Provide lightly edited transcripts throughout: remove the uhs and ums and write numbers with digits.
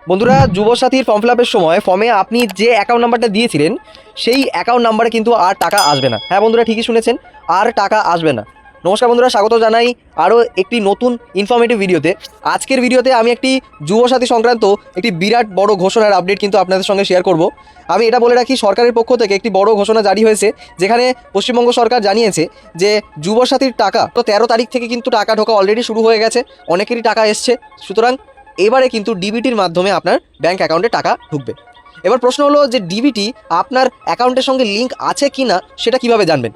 বন্ধুরা, যুবসাথীর form fill আপের সময় ফর্মে আপনি যে অ্যাকাউন্ট নাম্বারটা দিয়েছিলেন সেই অ্যাকাউন্ট নাম্বারে কিন্তু আর টাকা আসবে না। হ্যাঁ বন্ধুরা, ঠিকই শুনেছেন, আর টাকা আসবে না। নমস্কার বন্ধুরা, স্বাগত জানাই আরও একটি নতুন ইনফরমেটিভ ভিডিওতে। আজকের ভিডিওতে আমি একটি যুবসাথী সংক্রান্ত একটি বিরাট বড় ঘোষণার আপডেট কিন্তু আপনাদের সঙ্গে শেয়ার করব। আমি এটা বলে রাখি, সরকারের পক্ষ থেকে একটি বড় ঘোষণা জারি হয়েছে, যেখানে পশ্চিমবঙ্গ সরকার জানিয়েছে যে যুবসাথীর টাকা তো 13 তারিখ থেকে কিন্তু টাকা ঢোকা অলরেডি শুরু হয়ে গেছে, অনেকেরই টাকা এসছে। সুতরাং এবারে কিন্তু ডিবিটির মাধ্যমে আপনার ব্যাঙ্ক অ্যাকাউন্টে টাকা ঢুকবে। এবার প্রশ্ন হলো যে ডিবিটি আপনার অ্যাকাউন্টের সঙ্গে লিঙ্ক আছে কি না সেটা কিভাবে জানবেন,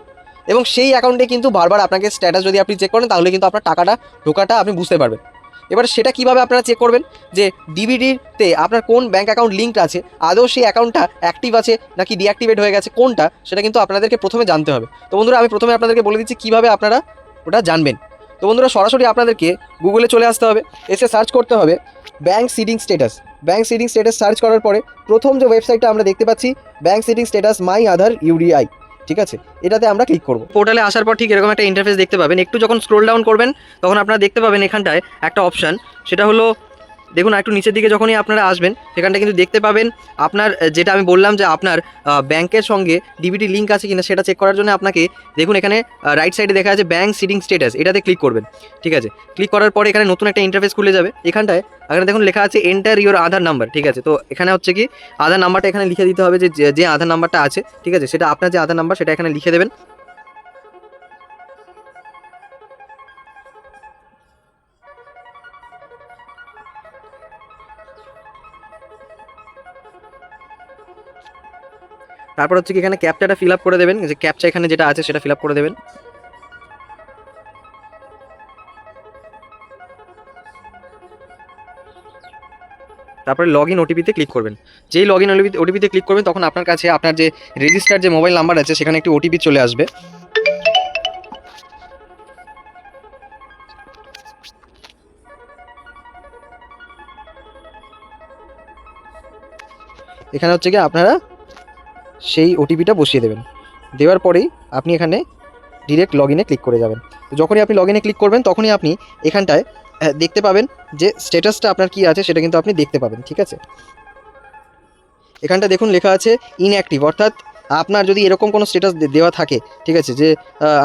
এবং সেই অ্যাকাউন্টে কিন্তু বারবার আপনাকে স্ট্যাটাস যদি আপনি চেক করেন তাহলে কিন্তু আপনার টাকাটা ঢোকাটা আপনি বুঝতে পারবেন। এবার সেটা কিভাবে আপনারা চেক করবেন যে ডিবিটিতে আপনার কোন ব্যাঙ্ক অ্যাকাউন্ট লিঙ্ক আছে, আদৌ সেই অ্যাকাউন্টটা অ্যাক্টিভ আছে নাকি ডিঅ্যাক্টিভেট হয়ে গেছে কোনটা, সেটা কিন্তু আপনাদেরকে প্রথমে জানতে হবে। তো বন্ধুরা, আমি প্রথমে আপনাদেরকে বলে দিচ্ছি কীভাবে আপনারা ওটা জানবেন। তো বন্ধুরা, সরাসরি আপনাদেরকে গুগলে চলে আসতে হবে, এসে সার্চ করতে হবে bank seeding status. Bank seeding status search করার পরে প্রথম যে ওয়েবসাইটটা আমরা দেখতে পাচ্ছি, ব্যাঙ্ক সিডিং স্ট্যাটাস মাই আধার ইউডিআই, ঠিক আছে, এটাতে আমরা ক্লিক করব। পোর্টালে আসার পর ঠিক এরকম একটা ইন্টারফেস দেখতে পাবেন। একটু যখন স্ক্রোল ডাউন করবেন তখন আপনারা দেখতে পাবেন এখানটায় একটা অপশান, সেটা হলো দেখুন একটু নিচের দিকে যখনই আপনারা আসবেন সেখানটা কিন্তু দেখতে পাবেন আপনার যেটা আমি বললাম যে আপনার ব্যাংকের সঙ্গে ডিবিটি লিঙ্ক আছে কিনা সেটা চেক করার জন্য আপনাকে দেখুন এখানে রাইট সাইডে দেখা আছে ব্যাঙ্ক সিডিং স্ট্যাটাস, এটাতে ক্লিক করবেন। ঠিক আছে, ক্লিক করার পরে এখানে নতুন একটা ইন্টারফেস খুলে যাবে। এখানটায় এখানে দেখুন লেখা আছে এন্টার ইওর আধার নাম্বার। ঠিক আছে, তো এখানে হচ্ছে কি আধার নাম্বারটা এখানে লিখে দিতে হবে, যে আধার নাম্বারটা আছে, ঠিক আছে, সেটা আপনার যে আধার নাম্বার সেটা এখানে লিখে দেবেন। তারপর হচ্ছে কি এখানে ক্যাপচাটা ফিল আপ করে দেবেন, যে ক্যাপচা এখানে যেটা আছে সেটা ফিল আপ করে দেবেন। তারপরে লগ ইন ওটিপিতে ক্লিক করবেন। যেই লগ ইন ওটিপিতে ক্লিক করবেন তখন আপনার কাছে আপনার যে রেজিস্টার যে মোবাইল নাম্বার আছে সেখানে একটি ওটিপি চলে আসবে। এখানে হচ্ছে কি আপনারা সেই ওটিপিটা বসিয়ে দেবেন। দেওয়ার পরেই আপনি এখানে ডিরেক্ট লগ ইনে ক্লিক করে যাবেন। তো যখনই আপনি লগ ইনে ক্লিক করবেন তখনই আপনি এখানটায় দেখতে পাবেন যে স্ট্যাটাসটা আপনার কী আছে সেটা কিন্তু আপনি দেখতে পাবেন। ঠিক আছে, এখানটা দেখুন লেখা আছে ইনঅ্যাক্টিভ, অর্থাৎ আপনার যদি এরকম কোনো স্ট্যাটাস দেওয়া থাকে, ঠিক আছে, যে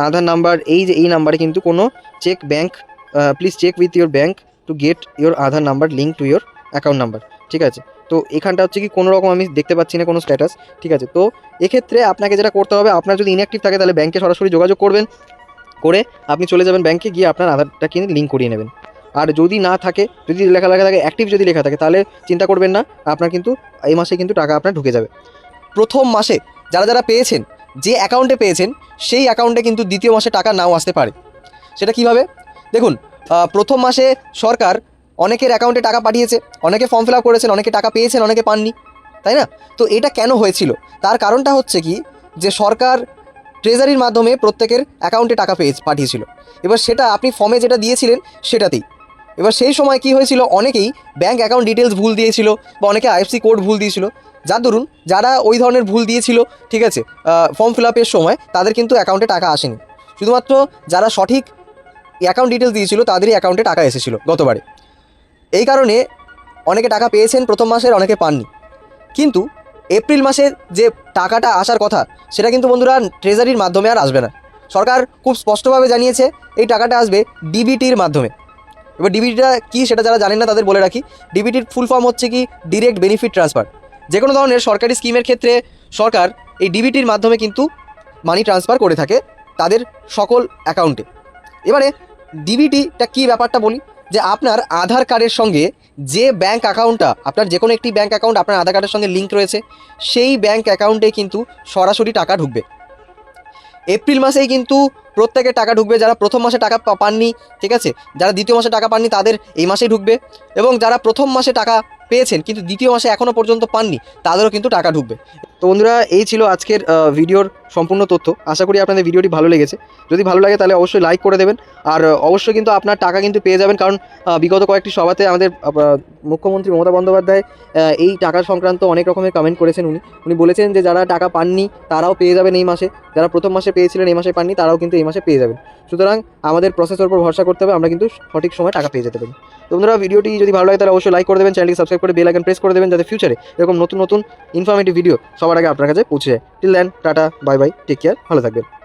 আধার নাম্বার এই নাম্বারে কিন্তু কোনো check bank, please check with your bank to get your Aadhaar number link to your account number. ঠিক আছে, তো এখানটা হচ্ছে কি কোনো রকম আমি দেখতে পাচ্ছি না কোনো স্ট্যাটাস। ঠিক আছে, তো এক্ষেত্রে আপনাকে যেটা করতে হবে, আপনার যদি ইনঅ্যাক্টিভ থাকে তাহলে ব্যাঙ্কে সরাসরি যোগাযোগ করবেন, করে আপনি চলে যাবেন ব্যাঙ্কে, গিয়ে আপনার আধারটা কিনে লিঙ্ক করিয়ে নেবেন। আর যদি না থাকে, যদি লেখা থাকে অ্যাক্টিভ, যদি লেখা থাকে তাহলে চিন্তা করবেন না, আপনার কিন্তু এই মাসে কিন্তু টাকা আপনার ঢুকে যাবে। প্রথম মাসে যারা পেয়েছেন, যে অ্যাকাউন্টে পেয়েছেন সেই অ্যাকাউন্টে কিন্তু দ্বিতীয় মাসে টাকা নাও আসতে পারে। সেটা কিভাবে দেখুন, প্রথম মাসে সরকার অনেকের অ্যাকাউন্টে টাকা পাঠিয়েছে, অনেকে ফর্ম ফিল আপ করেছেন, অনেকে টাকা পেয়েছেন, অনেকে পাননি, তাই না? তো এটা কেন হয়েছিল, তার কারণটা হচ্ছে কি যে সরকার ট্রেজারির মাধ্যমে প্রত্যেকের অ্যাকাউন্টে টাকা পাঠিয়েছিল। এবার সেটা আপনি ফর্মে যেটা দিয়েছিলেন সেটাতেই, এবার সেই সময় কি হয়েছিল, অনেকেই ব্যাঙ্ক অ্যাকাউন্ট ডিটেলস ভুল দিয়েছিল বা অনেকে আইএফসি কোড ভুল দিয়েছিল, যার দরুন যারা ওই ধরনের ভুল দিয়েছিল, ঠিক আছে, ফর্ম ফিল আপের সময় তাদের কিন্তু অ্যাকাউন্টে টাকা আসেনি। শুধুমাত্র যারা সঠিক অ্যাকাউন্ট ডিটেলস দিয়েছিল তাদেরই অ্যাকাউন্টে টাকা এসেছিল গতবারে। এই কারণে অনেকে টাকা পেয়েছেন প্রথম মাসের, অনেকে পাননি। কিন্তু এপ্রিল মাসের যে টাকাটা আসার কথা সেটা কিন্তু বন্ধুরা ট্রেজারির মাধ্যমে আর আসবে না। সরকার খুব স্পষ্টভাবে জানিয়েছে এই টাকাটা আসবে ডিবিটির মাধ্যমে। এবার ডিবিটিটা কী সেটা যারা জানেন না তাদের বলে রাখি, ডিবিটির ফুল ফর্ম হচ্ছে কি ডিরেক্ট বেনিফিট ট্রান্সফার। যে কোনো ধরনের সরকারি স্কিমের ক্ষেত্রে সরকার এই ডিবিটির মাধ্যমে কিন্তু মানি ট্রান্সফার করে থাকে তাদের সকল অ্যাকাউন্টে। এবারে ডিবিটিটা কী ব্যাপারটা বলি, যে আপনার আধার কার্ডের সঙ্গে যে ব্যাঙ্ক অ্যাকাউন্টটা, আপনার যে কোনো একটি ব্যাঙ্ক অ্যাকাউন্ট আপনার আধার কার্ডের সঙ্গে লিঙ্ক রয়েছে, সেই ব্যাঙ্ক অ্যাকাউন্টে কিন্তু সরাসরি টাকা ঢুকবে। এপ্রিল মাসেই কিন্তু প্রত্যেকের টাকা ঢুকবে, যারা প্রথম মাসে টাকা পাননি, ঠিক আছে, যারা দ্বিতীয় মাসে টাকা পাননি তাদের এই মাসেই ঢুকবে, এবং যারা প্রথম মাসে টাকা পেয়েছেন কিন্তু দ্বিতীয় মাসে এখনও পর্যন্ত পাননি তাদেরও কিন্তু টাকা ঢুকবে। তো বন্ধুরা, এই ছিল আজকের ভিডিওর সম্পূর্ণ তথ্য। আশা করি আপনাদের ভিডিওটি ভালো লেগেছে। যদি ভালো লাগে তাহলে অবশ্যই লাইক করে দেবেন, আর অবশ্যই কিন্তু আপনার টাকা কিন্তু পেয়ে যাবেন, কারণ বিগত কয়েকটি সভাতে আমাদের মুখ্যমন্ত্রী মমতা বন্দ্যোপাধ্যায় এই টাকা সংক্রান্ত অনেক রকমের কমেন্ট করেছেন। উনি বলেছেন যে যারা টাকা পাননি তারাও পেয়ে যাবেন এই মাসে, যারা প্রথম মাসে পেয়েছিলেন এই মাসে পাননি তারাও কিন্তু এই মাসে পেয়ে যাবেন। সুতরাং আমাদের প্রসেসের উপর ভরসা করতে হবে, আমরা কিন্তু সঠিক সময় টাকা পেয়ে যেতে পারি। তো বন্ধুরা, ভিডিওটি যদি ভালো লাগে তাহলে অবশ্যই লাইক করে দেবেন, চ্যানেলটি সাবস্ক্রাইব করে বেল আইকন প্রেস করে দেবেন, যাতে ফিউচারে এরকম নতুন নতুন ইনফরমেটিভ ভিডিও সবার আগে আপনার কাছে পৌঁছে যায়। Till then, tata, bye bye, take care, ভালো থাকবেন।